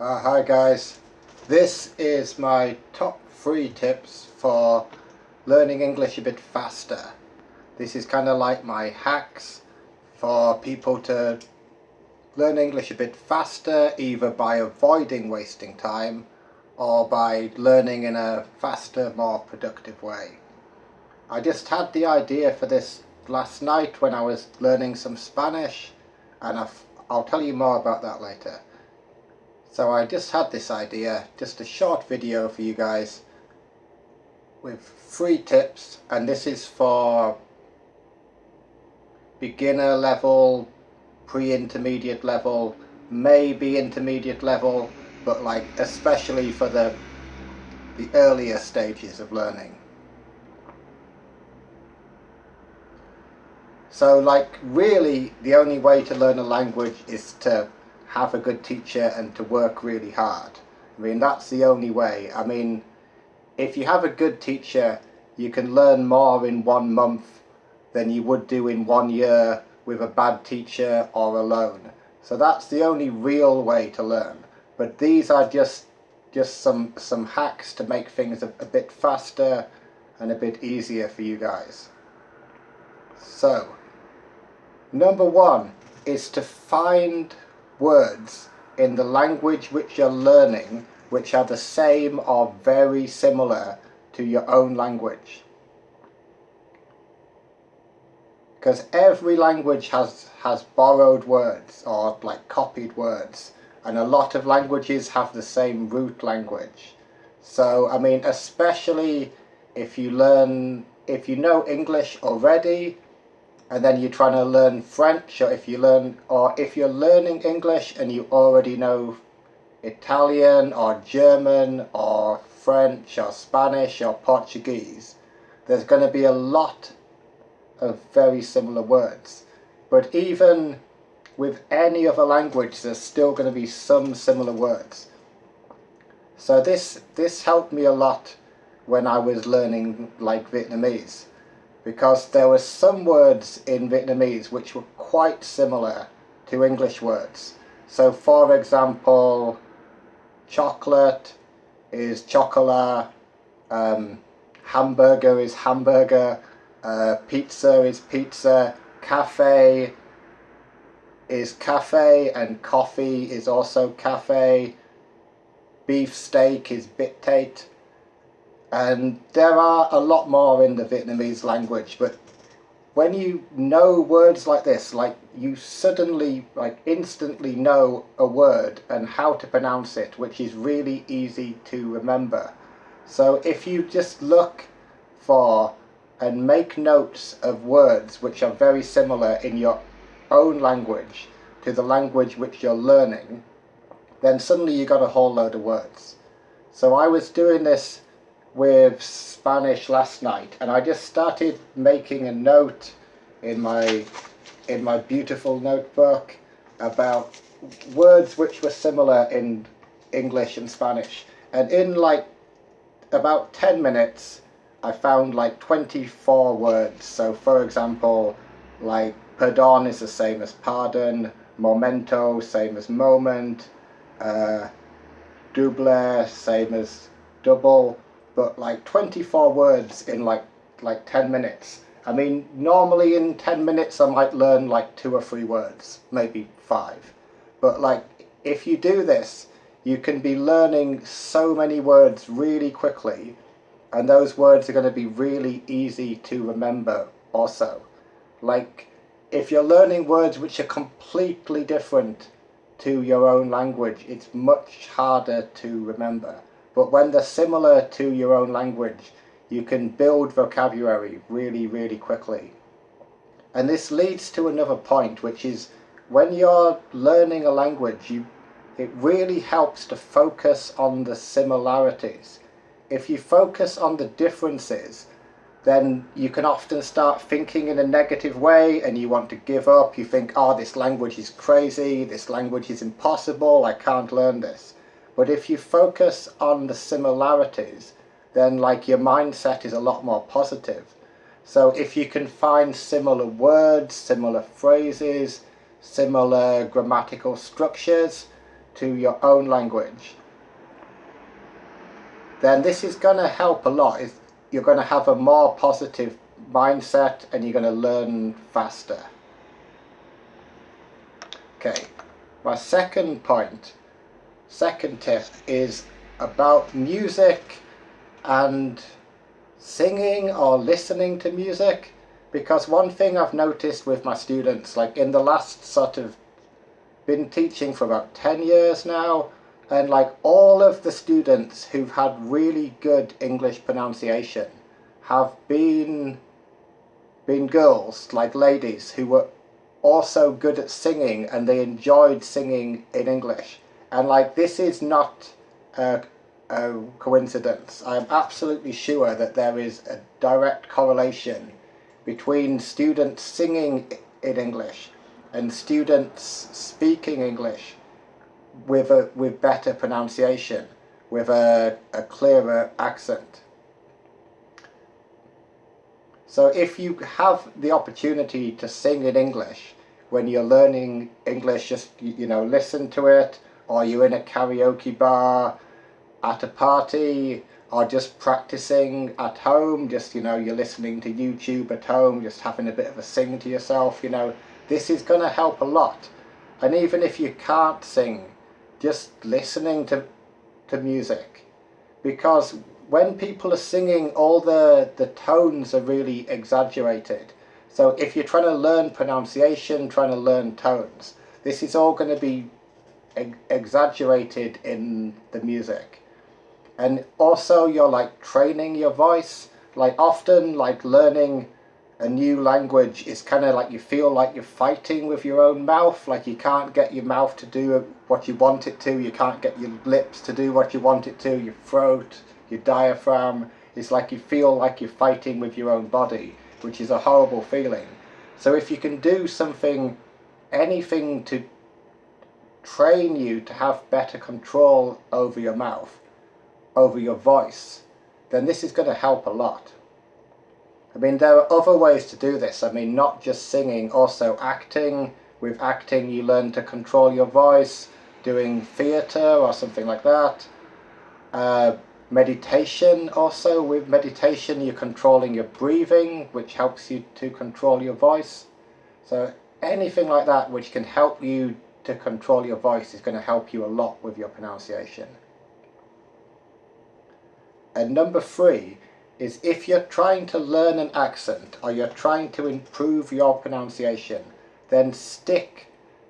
Hi guys, this is my top 3 tips for learning English a bit faster. This is kind of like my hacks for people to learn English a bit faster, either by avoiding wasting time or by learning in a faster, more productive way. I just had the idea for this last night when I was learning some Spanish, and I'll tell you more about that later. So I just had this idea, just a short video for you guys with 3 tips, and this is for beginner level, pre-intermediate level, maybe intermediate level, but like especially for the earlier stages of learning. So like really the only way to learn a language is to have a good teacher and to work really hard. I mean, that's the only way. I mean, if you have a good teacher, you can learn more in 1 month than you would do in 1 year with a bad teacher or alone. So that's the only real way to learn. But these are just some hacks to make things a bit faster and a bit easier for you guys. So, number 1 is to find words in the language which you're learning which are the same or very similar to your own language. Because every language has borrowed words or like copied words, and a lot of languages have the same root language. So I mean, especially if you know English already and then you're trying to learn French, or if you're learning English and you already know Italian or German or French or Spanish or Portuguese, there's going to be a lot of very similar words. But even with any other language, there's still going to be some similar words. So this helped me a lot when I was learning like Vietnamese, because there were some words in Vietnamese which were quite similar to English words. So for example, chocolate is chocolat, hamburger is hamburger, pizza is pizza, cafe is cafe, and coffee is also cafe, beef steak is bit tate, and there are a lot more in the Vietnamese language. But when you know words like this, like you suddenly, like instantly know a word and how to pronounce it, which is really easy to remember. So if you just look for and make notes of words which are very similar in your own language to the language which you're learning, then suddenly you got a whole load of words. So I was doing this with Spanish last night, and I just started making a note in my beautiful notebook about words which were similar in English and Spanish, and in like about 10 minutes I found like 24 words. So for example, like perdón is the same as pardon, momento same as moment, double same as double, but like 24 words in like 10 minutes. I mean, normally in 10 minutes I might learn like 2 or 3 words, maybe 5. But like if you do this, you can be learning so many words really quickly, and those words are going to be really easy to remember also. Like if you're learning words which are completely different to your own language, it's much harder to remember. But when they're similar to your own language, you can build vocabulary really, really quickly. And this leads to another point, which is when you're learning a language, it really helps to focus on the similarities. If you focus on the differences, then you can often start thinking in a negative way and you want to give up. You think, oh, this language is crazy, this language is impossible, I can't learn this. But if you focus on the similarities, then like your mindset is a lot more positive. So if you can find similar words, similar phrases, similar grammatical structures to your own language, then this is going to help a lot. You're going to have a more positive mindset and you're going to learn faster. Okay, my second tip is about music and singing or listening to music, because one thing I've noticed with my students, like in the last been teaching for about 10 years now, and like all of the students who've had really good English pronunciation have been girls, like ladies, who were also good at singing and they enjoyed singing in English. And like this is not a coincidence. I'm absolutely sure that there is a direct correlation between students singing in English and students speaking English with better pronunciation, with a clearer accent. So if you have the opportunity to sing in English when you're learning English, just listen to it, or you're in a karaoke bar, at a party, or just practicing at home, just you're listening to YouTube at home, just having a bit of a sing to yourself, this is going to help a lot. And even if you can't sing, just listening to music, because when people are singing, all the tones are really exaggerated. So if you're trying to learn pronunciation, trying to learn tones, this is all going to be exaggerated in the music. And also you're like training your voice. Like often like learning a new language is kind of like you feel like you're fighting with your own mouth, like you can't get your mouth to do what you want it to, you can't get your lips to do what you want it to, your throat, your diaphragm. It's like you feel like you're fighting with your own body, which is a horrible feeling. So if you can do anything to train you to have better control over your mouth, over your voice, then this is going to help a lot. I mean, there are other ways to do this. I mean, not just singing, also acting. With acting, you learn to control your voice, doing theatre or something like that. Meditation also. With meditation, you're controlling your breathing, which helps you to control your voice. So anything like that which can help you to control your voice is going to help you a lot with your pronunciation. And number 3 is, if you're trying to learn an accent or you're trying to improve your pronunciation, then stick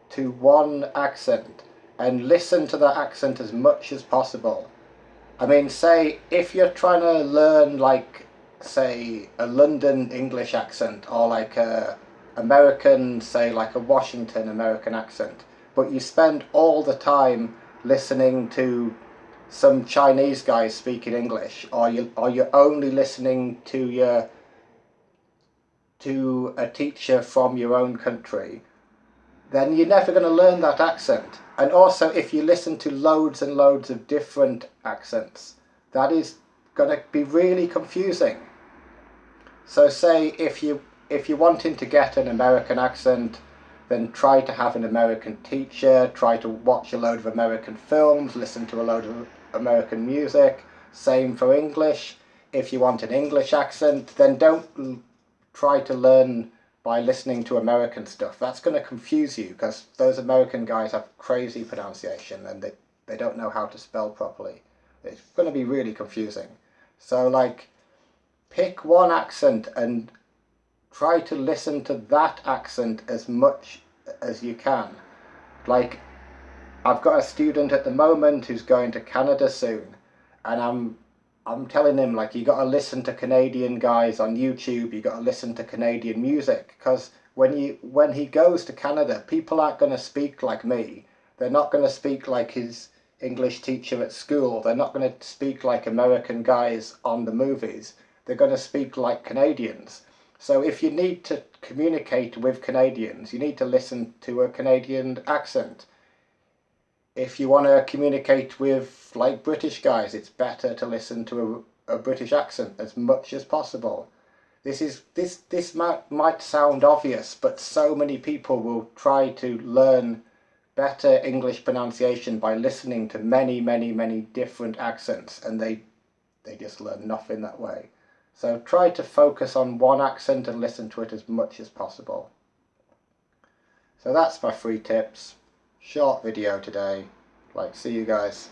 to one accent and listen to that accent as much as possible. I mean, say if you're trying to learn, like, say, a London English accent, or like a American, say like a Washington American accent, but you spend all the time listening to some Chinese guys speaking English, or you're only listening to a teacher from your own country, then you're never going to learn that accent. And also, if you listen to loads and loads of different accents, that is going to be really confusing. So say if you're wanting to get an American accent, then try to have an American teacher, try to watch a load of American films, listen to a load of American music. Same for English. If you want an English accent, then don't try to learn by listening to American stuff. That's going to confuse you, because those American guys have crazy pronunciation and they don't know how to spell properly. It's going to be really confusing. So like, pick one accent and try to listen to that accent as much as you can. Like, I've got a student at the moment who's going to Canada soon, and I'm telling him, like, you got to listen to Canadian guys on YouTube, you got to listen to Canadian music, because when he goes to Canada, people aren't going to speak like me. They're not going to speak like his English teacher at school. They're not going to speak like American guys on the movies. They're going to speak like Canadians. So if you need to communicate with Canadians, you need to listen to a Canadian accent. If you want to communicate with like British guys, it's better to listen to a British accent as much as possible. This might sound obvious, but so many people will try to learn better English pronunciation by listening to many different accents, and they just learn nothing that way. So try to focus on one accent and listen to it as much as possible. So that's my 3 tips. Short video today. See you guys.